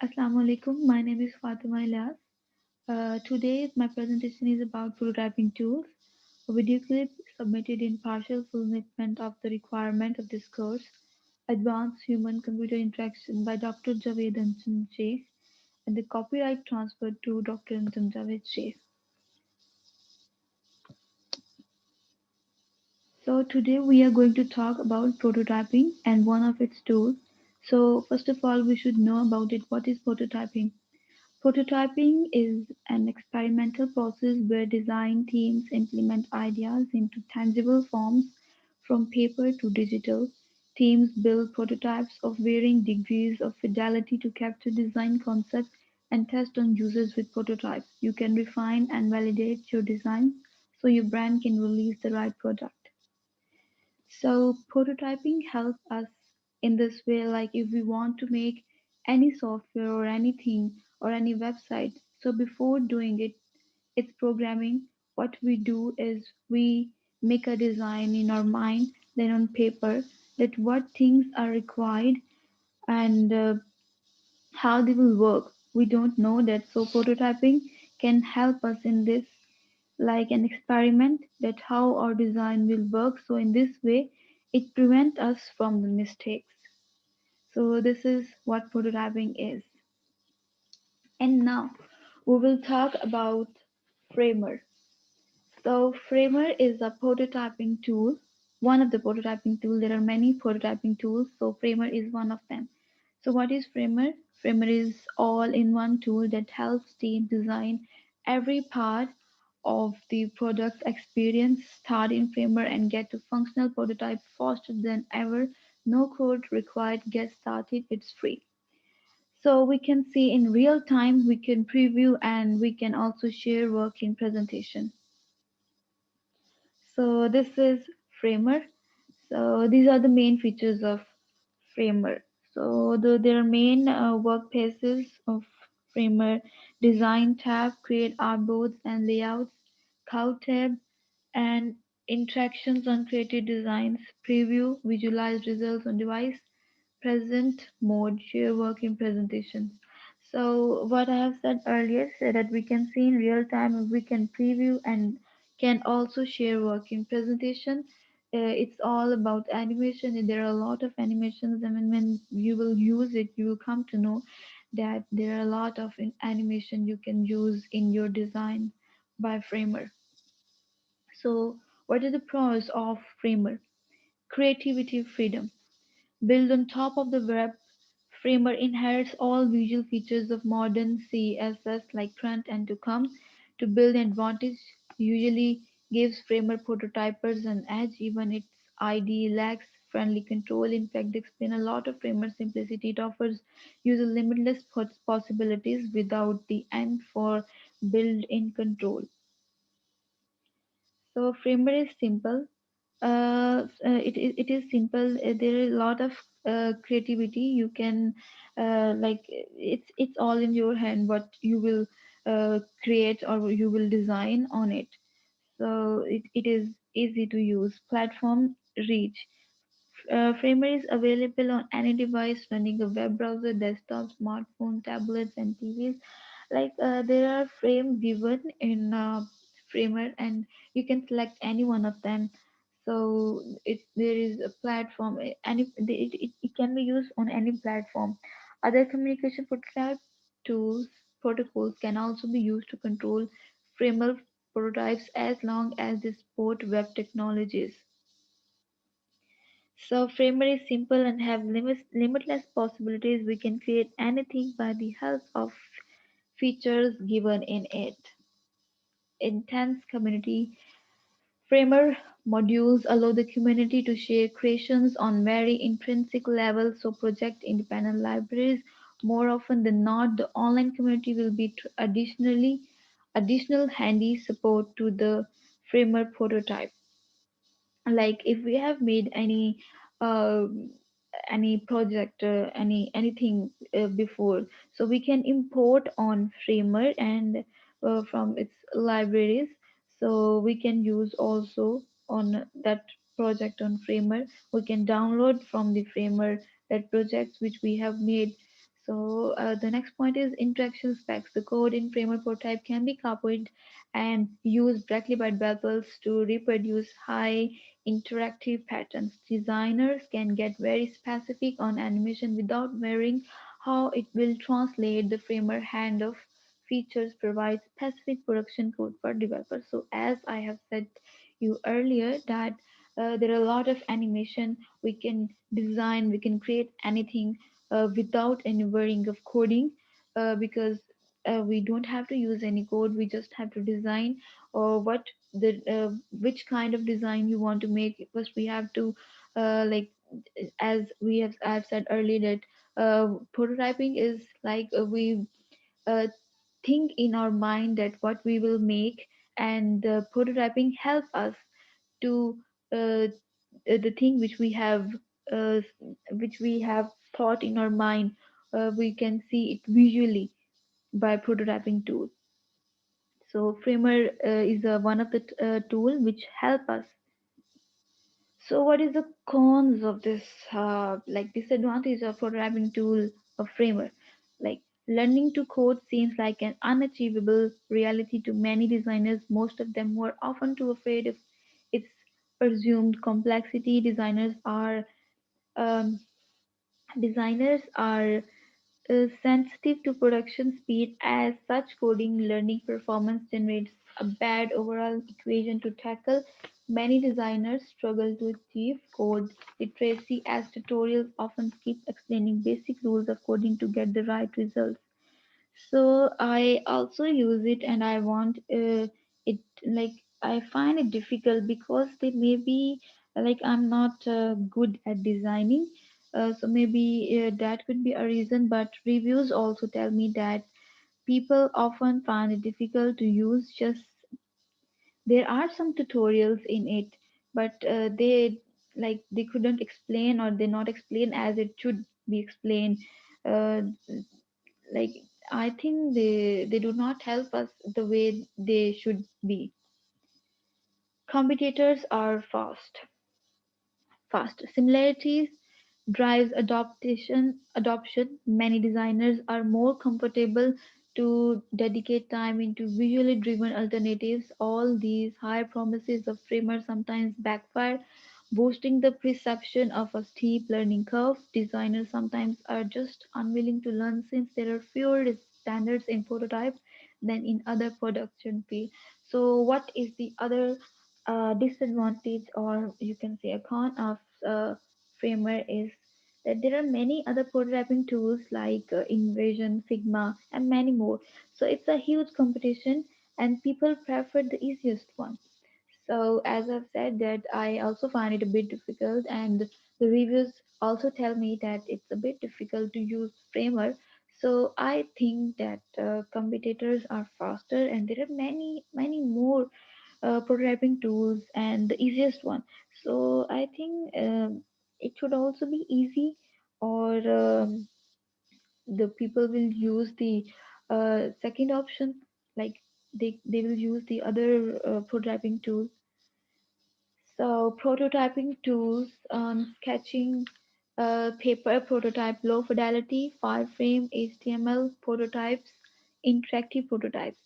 Assalamu alaikum. My name is Fatima Ilyas. Today, my presentation is about prototyping tools. A video clip submitted in partial fulfillment of the requirement of this course, Advanced Human-Computer Interaction by Dr. Javed Anjan Sheikh, and the copyright transferred to Dr. Anjan Javed Sheikh. So today we are going to talk about prototyping and one of its tools. So first of all, we should know about it. What is prototyping? Prototyping is an experimental process where design teams implement ideas into tangible forms from paper to digital. Teams build prototypes of varying degrees of fidelity to capture design concepts and test on users with prototypes. You can refine and validate your design so your brand can release the right product. So prototyping helps us in this way, like if we want to make any software or anything or any website. So before doing it, it's programming. What we do is we make a design in our mind, then on paper, that what things are required and how they will work. We don't know that. So prototyping can help us in this like an experiment that how our design will work. So in this way, it prevents us from the mistakes. So this is what prototyping is. And now we will talk about Framer. So Framer is a prototyping tool, one of the prototyping tools. There are many prototyping tools, so Framer is one of them. So what is Framer? Framer is all-in-one tool that helps team design every part of the product experience, start in Framer and get to functional prototype faster than ever. No code required. Get started. It's free. So we can see in real time, we can preview and we can also share work in presentation. So this is Framer. So these are the main features of Framer. So there are main workplaces of Framer: Design tab, create artboards and layouts; Cow tab, and interactions on created designs; Preview, visualize results on device; Present mode, share work in presentations. So what I have said earlier, said that we can see in real time, we can preview and can also share work in presentation. It's all about animation, and there are a lot of animations. I mean, when you will use it, you will come to know that there are a lot of animation you can use in your design by Framer. So what are the pros of Framer? Creativity freedom. Built on top of the web, Framer inherits all visual features of modern CSS like front and to come. To build an advantage usually gives Framer prototypers an edge, even its IDE lacks friendly control. In fact, they explain a lot of Framer simplicity. It offers user limitless possibilities without the end for built-in control. So Framer is simple. It is simple. There is a lot of creativity. You can like it's all in your hand what you will create or you will design on it. So it is easy to use. Platform reach. Framer is available on any device running a web browser, desktop, smartphone, tablets, and TVs. Like there are frames given in Framer, and you can select any one of them. So there is a platform, it can be used on any platform. Other communication protocols can also be used to control Framer prototypes as long as they support web technologies. So Framer is simple and have limitless possibilities. We can create anything by the help of features given in it. Intense community. Framer modules allow the community to share creations on very intrinsic levels, so project independent libraries. More often than not, the online community will be additional handy support to the Framer prototype. Like if we have made uh, any project anything before, so we can import on Framer and from its libraries, so we can use also on that project on Framer. We can download from the Framer that projects which we have made. The next point is interaction specs. The code in Framer prototype can be copied and used directly by developers to reproduce high interactive patterns. Designers can get very specific on animation without worrying how it will translate. The Framer handoff features provide specific production code for developers. So as I have said you earlier that there are a lot of animation we can design, we can create anything without any worrying of coding because we don't have to use any code. We just have to design or what the which kind of design you want to make. First we have to like as we have I've said earlier that prototyping is like we uh, think in our mind that what we will make, and the prototyping help us to uh, the thing uh, which we have thought in our mind, we can see it visually by prototyping tool. So Framer is one of the tool which help us. So what is the cons of this like disadvantage of prototyping tool of Framer? Like learning to code seems like an unachievable reality to many designers. Most of them were often too afraid of its presumed complexity. Um, designers are sensitive to production speed. As such, coding learning performance generates a bad overall equation to tackle. Many designers struggle to achieve code literacy as tutorials often skip explaining basic rules of coding to get the right results. So I also use it, and I want it like I find it difficult because they may be like I'm not good at designing. So maybe that could be a reason, but reviews also tell me that people often find it difficult to use. Just there are some tutorials in it, but they couldn't explain, or they not explain as it should be explained. Uh, like I think they do not help us the way they should be. Competitors are fast. Similarities drives adoption. Many designers are more comfortable to dedicate time into visually driven alternatives. All these high promises of framers sometimes backfire, boosting the perception of a steep learning curve. Designers sometimes are just unwilling to learn since there are fewer standards in prototype than in other production field. So what is the other disadvantage, or you can say a con of Framer, is that there are many other prototyping tools like Invision, Figma, and many more. So it's a huge competition, and people prefer the easiest one. So as I've said that I also find it a bit difficult, and the reviews also tell me that it's a bit difficult to use Framer. So I think that competitors are faster, and there are many more prototyping tools and the easiest one. So I think it should also be easy, or the people will use the second option, like they will use the other prototyping tool. So prototyping tools, sketching, paper prototype, low fidelity, wireframe, HTML prototypes, interactive prototypes.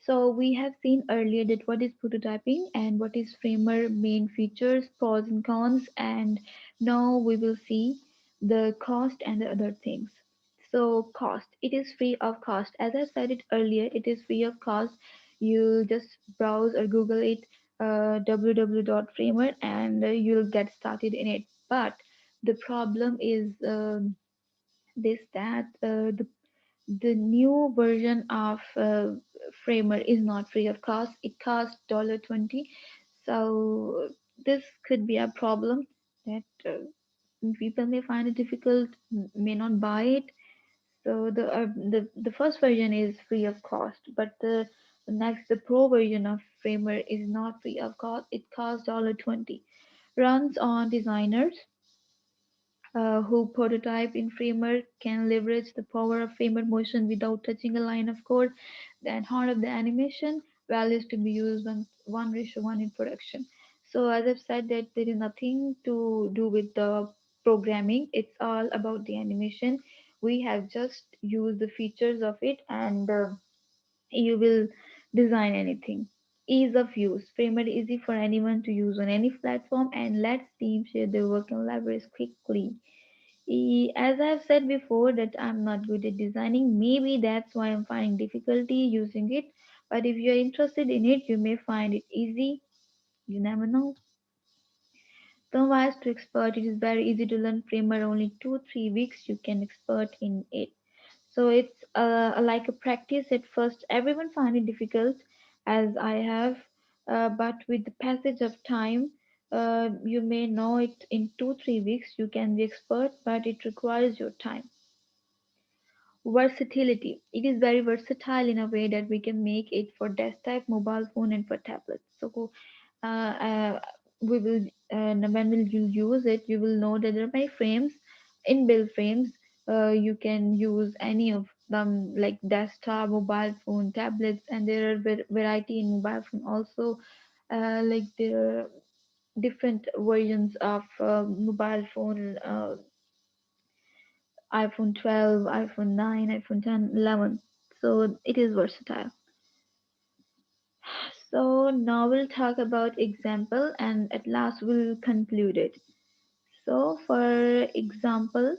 So we have seen earlier that what is prototyping and what is Framer main features, pros and cons, and now we will see the cost and the other things. So cost, it is free of cost. As I said it earlier, it is free of cost. You just browse or Google it, www.framer, and you'll get started in it. But the problem is this that the new version of Framer is not free of cost. It costs $20. So this could be a problem that people may find it difficult, may not buy it. So the first version is free of cost, but the next the pro version of Framer is not free of cost. It costs $20. Runs on designers who prototype in Framer can leverage the power of Framer motion without touching a line of code. Then heart of the animation values to be used when 1:1 in production. So as I've said that there is nothing to do with the programming. It's all about the animation. we have just used the features of it, and you will design anything. Ease of use. Framer is easy for anyone to use on any platform and lets teams share their work and libraries quickly. As I've said before that I'm not good at designing, maybe that's why I'm finding difficulty using it. But if you're interested in it, you may find it easy. You never know. From wise to expert, it is very easy to learn Framer. Only 2-3 weeks you can expert in it. So it's like a practice at first. Everyone find it difficult, as I have, but with the passage of time, you may know it in 2-3 weeks. You can be expert, but it requires your time. Versatility. It is very versatile in a way that we can make it for desktop, mobile phone, and for tablets. So uh, uh, we will when will you use it, you will know that there are many frames, inbuilt frames. You can use any of them, like desktop, mobile phone, tablets, and there are variety in mobile phone also. Like there are different versions of mobile phone, iPhone 12, iPhone 9, iPhone 10, 11. So it is versatile. So now we'll talk about example, and at last we'll conclude it. So for example,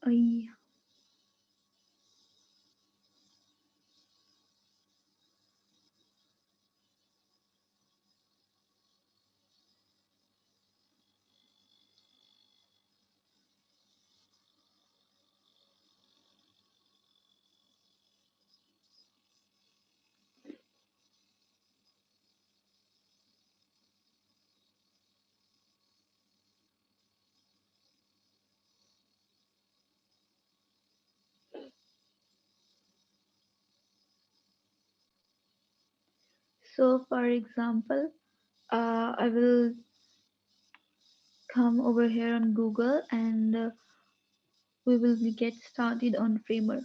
I, so for example, I will come over here on Google, and we will get started on Framer.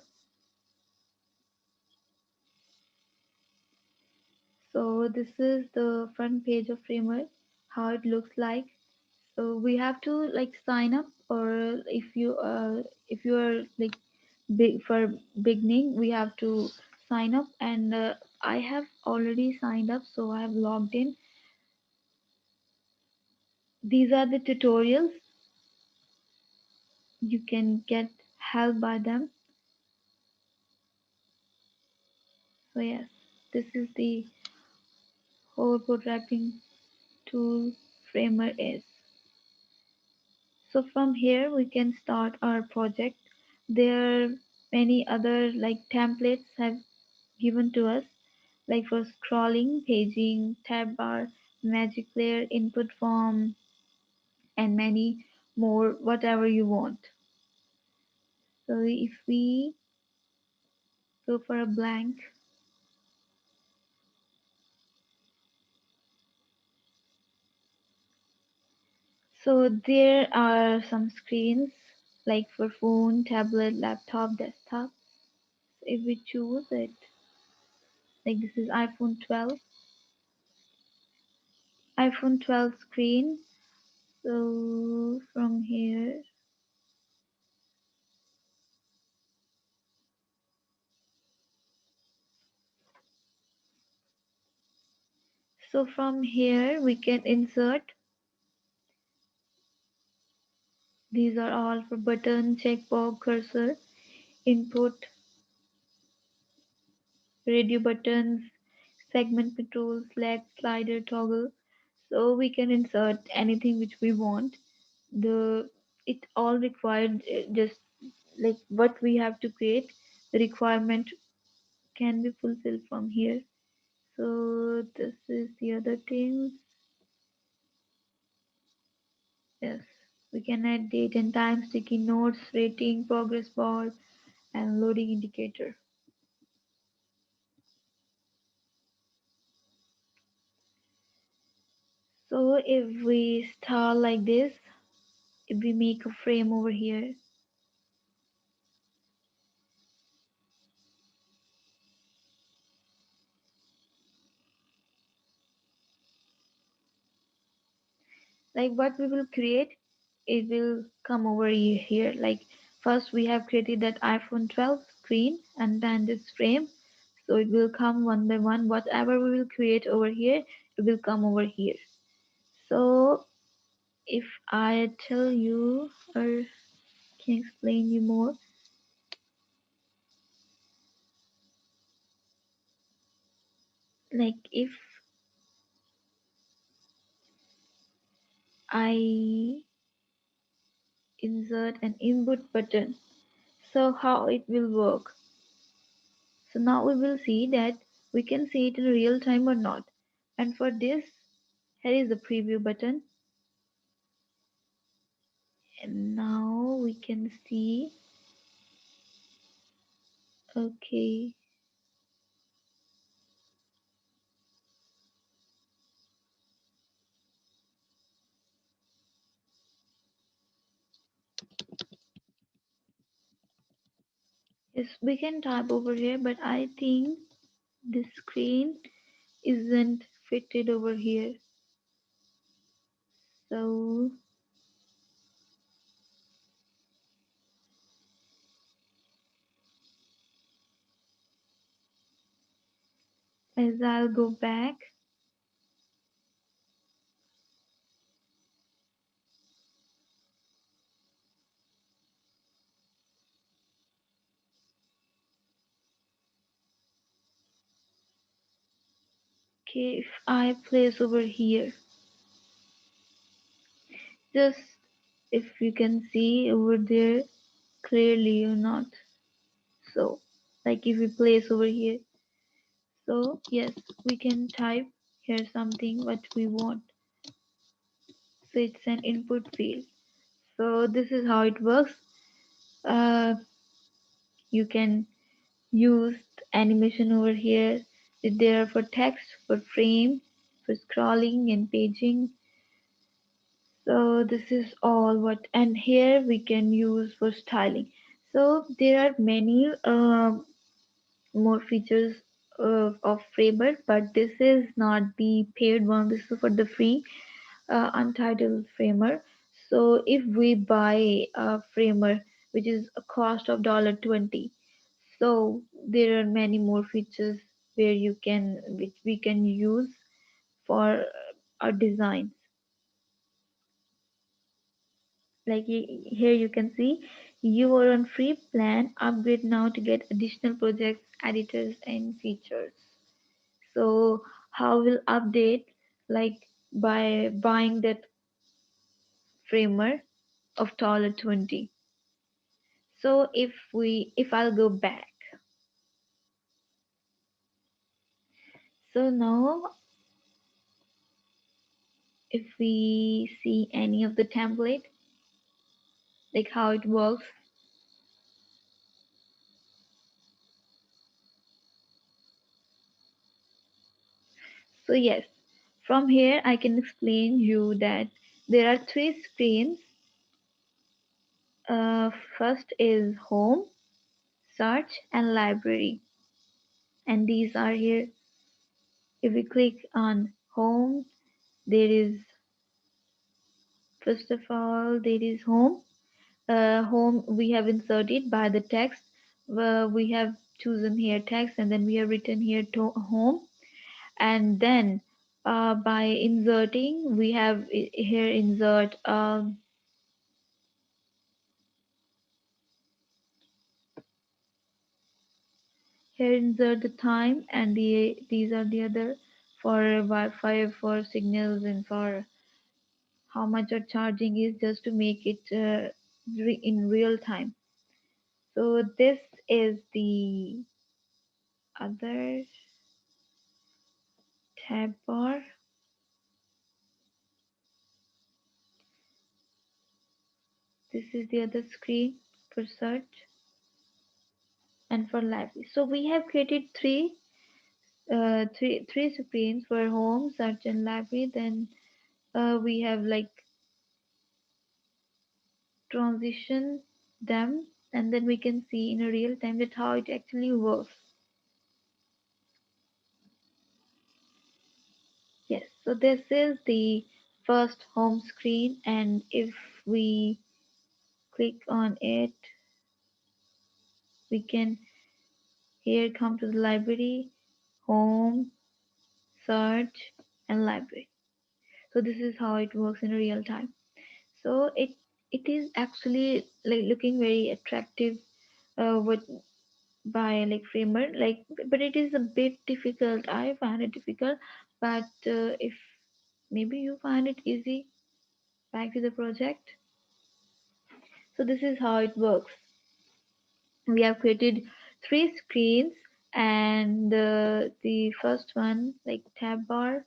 So this is the front page of Framer, how it looks like. So we have to like sign up, or if you are like big for beginning, we have to sign up, and I have already signed up, so I have logged in. These are the tutorials. You can get help by them. So yes, this is the whole prototyping tool Framer is. So from here we can start our project. There are many other like templates have given to us, like for scrolling, paging, tab bar, magic layer, input form, and many more, whatever you want. So if we go for a blank, so there are some screens like for phone, tablet, laptop, desktop. So if we choose it, like this is iPhone 12 screen. So from here, we can insert. These are all for button, checkbox, cursor, input, radio buttons, segment control, select, slider, toggle. So we can insert anything which we want. The it all required just like what we have to create. The requirement can be fulfilled from here. So this is the other things. Yes, we can add date and time, sticky notes, rating, progress bar, and loading indicator. So if we start like this, if we make a frame over here, Like what we will create, it will come over here. Like first we have created that iPhone 12 screen and then this frame. So it will come one by one. Whatever we will create over here, it will come over here. So if I tell you or can explain you more, like if I insert an input button, so how it will work. So now we will see that we can see it in real time or not. And for this, here is the preview button. And now we can see, okay, yes, we can type over here, but I think the screen isn't fitted over here. So as I'll go back, okay, if I place over here, just if you can see over there clearly or not. So like if we place over here, so yes, we can type here something what we want. So it's an input field. So this is how it works. Uh, you can use animation over here. There are for text, for frame, for scrolling and paging. So this is all what, and here we can use for styling. So there are many more features of Framer, but this is not the paid one. This is for the free untitled Framer. So if we buy a Framer, which is a cost of $20, so there are many more features where you can, which we can use for our designs. Like here you can see you are on free plan. Upgrade now to get additional projects, editors, and features. So how will update, like by buying that Framer of $20. So if I'll go back, so now if we see any of the template, like how it works, so yes, from here I can explain you that there are three screens. First is home, search, and library, and these are here. If we click on home, there is, first of all, there is home. Home we have inserted by the text. We have chosen here text and then we have written here to home, and then by inserting we have here insert, here insert the time, and these are the other for Wi-Fi, for signals, and for how much our charging is, just to make it in real time. So this is the other tab bar. This is the other screen for search and for library. So we have created three screens for home, search, and library. Then we have like transition them, and then we can see in a real time that how it actually works. Yes, so this is the first home screen, and if we click on it, we can here come to the library, home, search, and library. So this is how it works in real time. So it is actually like looking very attractive with by like framer like, but it is a bit difficult. I find it difficult, but if maybe you find it easy, back to the project. So this is how it works. We have created three screens, and the first one like tab bar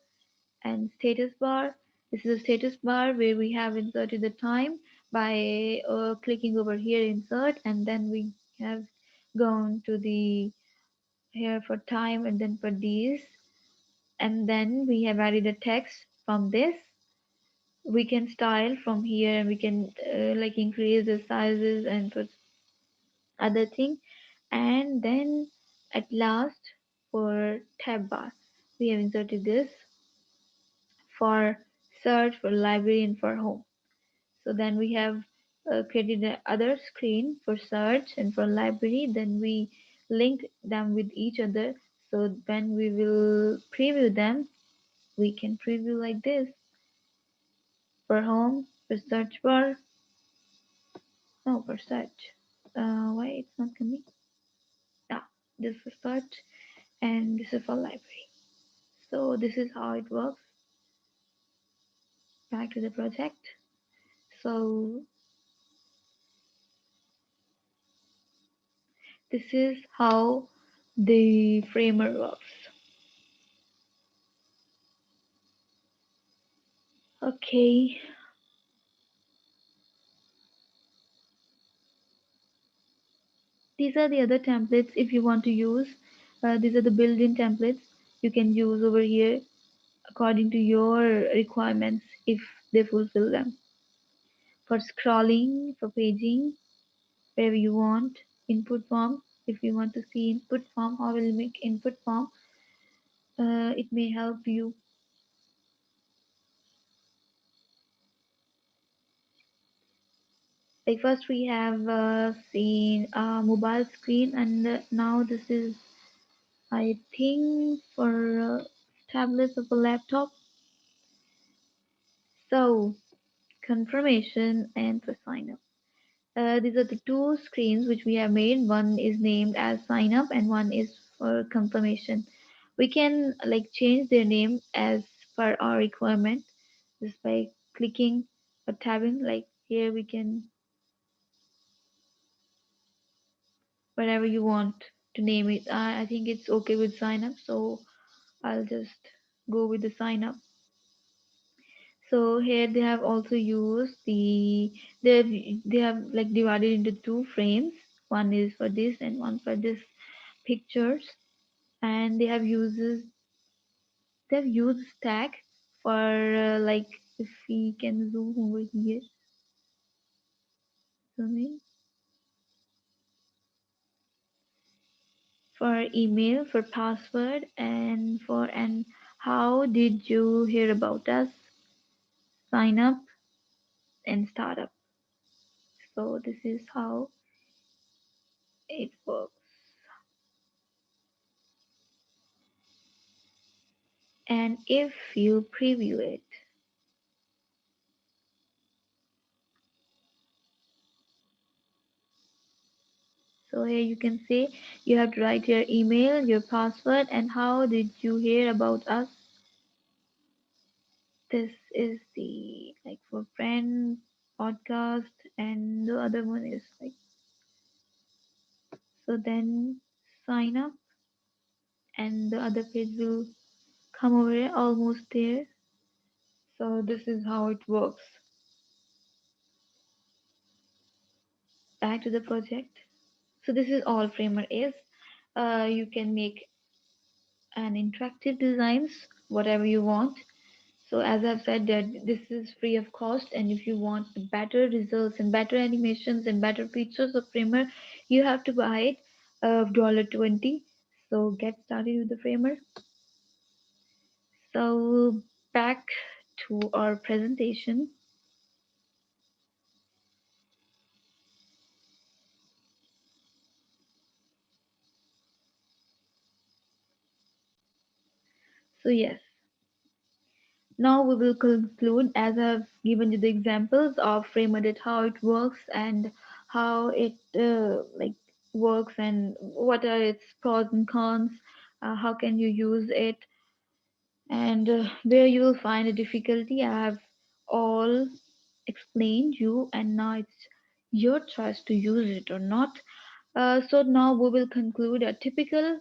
and status bar. This is a status bar where we have inserted the time by clicking over here insert, and then we have gone to the here for time and then for these, and then we have added a text from this. We can style from here, and we can like increase the sizes and put other thing. And then at last, for tab bar, we have inserted this for search, for library, and for home. So then we have created the other screen for search and for library. Then we linked them with each other. So when we will preview them, we can preview like this. For home, for search bar, no, for search. Why it's not coming? Ah, this for search, and this is for library. So this is how it works. Back to the project. So this is how the framer works. Okay, these are the other templates if you want to use. These are the built-in templates you can use over here according to your requirements if they fulfill them. For scrolling, for paging, wherever you want, input form. If you want to see input form, how will make input form? It may help you. Like first we have seen a mobile screen, and now this is I think for tablets of a laptop. So confirmation and for sign up. These are the two screens which we have made. One is named as sign up and one is for confirmation. We can like change their name as per our requirement just by clicking or tabbing. Like here we can whatever you want to name it. I think it's okay with sign up, so I'll just go with the sign up. So here they have also used they have like divided into two frames. One is for this and one for this pictures, and they have used stack for like if we can zoom over here, zoom in, for email, for password, and for and how did you hear about us, sign up, and startup. So this is how it works. And if you preview it, so here you can say you have to write your email, your password, and how did you hear about us. This is the like for friends podcast, and the other one is like, so then sign up, and the other page will come over here, almost there. So this is how it works. Back to the project. So this is all Framer is. You can make an interactive designs, whatever you want. So as I've said that this is free of cost, and if you want better results and better animations and better features of Framer, you have to buy it of $20. So get started with the Framer. So back to our presentation. So yes, now we will conclude as I've given you the examples of frame edit, how it works and how it works and what are its pros and cons, how can you use it, and where you will find a difficulty. I have all explained you, and now it's your choice to use it or not. So now we will conclude. A typical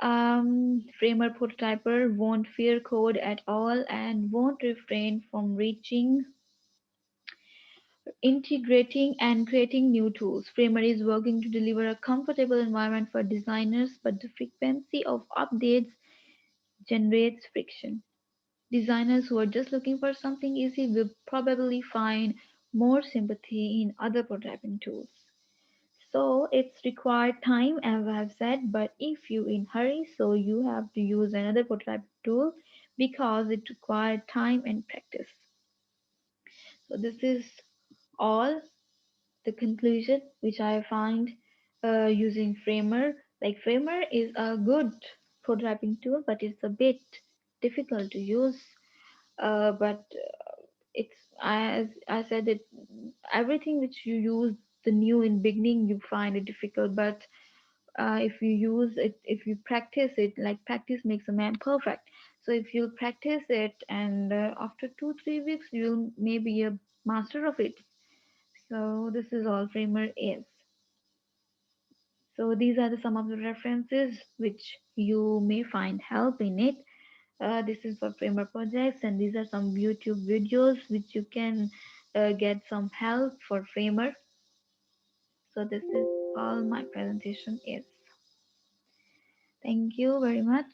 framer prototyper won't fear code at all and won't refrain from reaching, integrating, and creating new tools. Framer is working to deliver a comfortable environment for designers, but the frequency of updates generates friction. Designers who are just looking for something easy will probably find more sympathy in other prototyping tools. So it's required time, as I've said, but if you in hurry, so you have to use another prototype tool because it required time and practice. So this is all the conclusion which I find using Framer. Like Framer is a good prototyping tool, but it's a bit difficult to use. But it's as I said it, everything which you use the new in beginning you find it difficult, but if you use it, if you practice it, like practice makes a man perfect. So if you practice it and after 2 3 weeks you'll maybe a master of it. So this is all Framer is. So these are the some of the references which you may find help in it. This is for Framer projects, and these are some YouTube videos which you can get some help for Framer. So this is all my presentation is. Thank you very much.